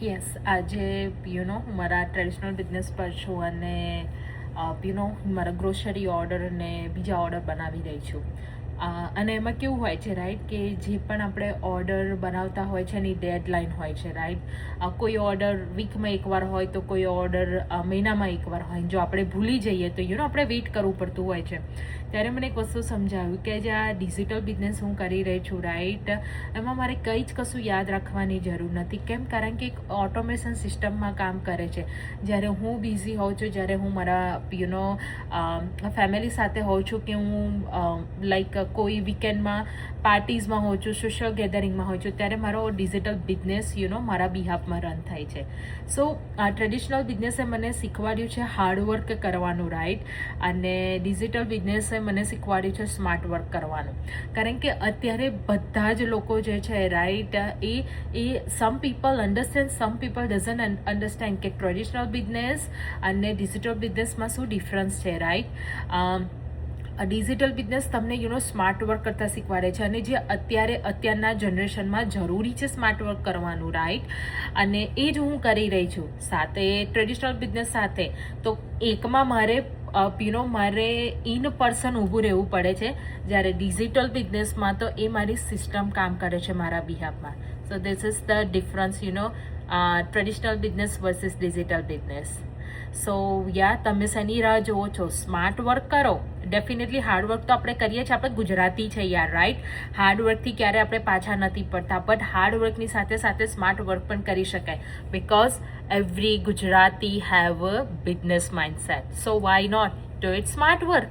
Yes, આજે હું મારા ટ્રેડિશનલ બિઝનેસ પર છું અને હું મારા ગ્રોસરી ઓર્ડર અને બીજા ઓર્ડર બનાવી રહી છું. અને એમાં કેવું હોય છે રાઈટ, કે જે પણ આપણે ઓર્ડર બનાવતા હોય છે એની ડેડલાઇન હોય છે રાઈટ. કોઈ ઓર્ડર વીકમાં એકવાર હોય તો કોઈ ઓર્ડર મહિનામાં એકવાર હોય. જો આપણે ભૂલી જઈએ તો આપણે વેઇટ કરવું પડતું હોય છે. ત્યારે મને એક વસ્તુ સમજાવ્યું કે જે આ ડિજિટલ બિઝનેસ હું કરી રહી છું રાઈટ, એમાં મારે કંઈ જ કશું યાદ રાખવાની જરૂર નથી. કેમ? કારણ કે એક ઓટોમેશન સિસ્ટમમાં કામ કરે છે. જ્યારે હું બિઝી હોઉં છું, જ્યારે હું મારા ફેમિલી સાથે હોઉં છું, કે હું લાઈક કોઈ વીકેન્ડમાં પાર્ટીઝમાં હોઉં છું, સોશિયલ ગેધરિંગમાં હોઉં છું, ત્યારે મારો ડિજિટલ બિઝનેસ મારા બિહાફમાં રન થાય છે. સો આ ટ્રેડિશનલ બિઝનેસે મને શીખવાડ્યું છે હાર્ડવર્ક કરવાનું રાઈટ, અને ડિજિટલ બિઝનેસે મને શીખવાડ્યું છે સ્માર્ટ વર્ક કરવાનું. કારણ કે અત્યારે બધા જ લોકો જે છે right, A some people understand, some people doesn't understand કે ટ્રેડિશનલ બિઝનેસ અને ડિજિટલ બિઝનેસમાં શું ડિફરન્સ છે રાઈટ. ડિજિટલ બિઝનેસ તમને સ્માર્ટ વર્ક કરતાં શીખવાડે છે, અને જે અત્યારના જનરેશનમાં જરૂરી છે સ્માર્ટ વર્ક કરવાનું રાઈટ, અને એ જ હું કરી રહી છું સાથે ટ્રેડિશનલ બિઝનેસ સાથે. તો એકમાં મારે ઇન પર્સન ઊભું રહેવું પડે છે, જ્યારે ડિજિટલ બિઝનેસમાં તો એ મારી સિસ્ટમ કામ કરે છે મારા બિહાફમાં. So this is the difference traditional business versus digital business. So તમે શેની રાહ જુઓ છો? સ્માર્ટ વર્ક કરો. ડેફિનેટલી હાર્ડવર્ક તો આપણે કરીએ છીએ, આપણે ગુજરાતી છે યાર રાઈટ. હાર્ડવર્કથી ક્યારે આપણે પાછા નથી પડતા, બટ હાર્ડવર્કની સાથે સાથે સ્માર્ટ વર્ક પણ કરી શકાય. Because every Gujarati have a business mindset. So why not do it smart work?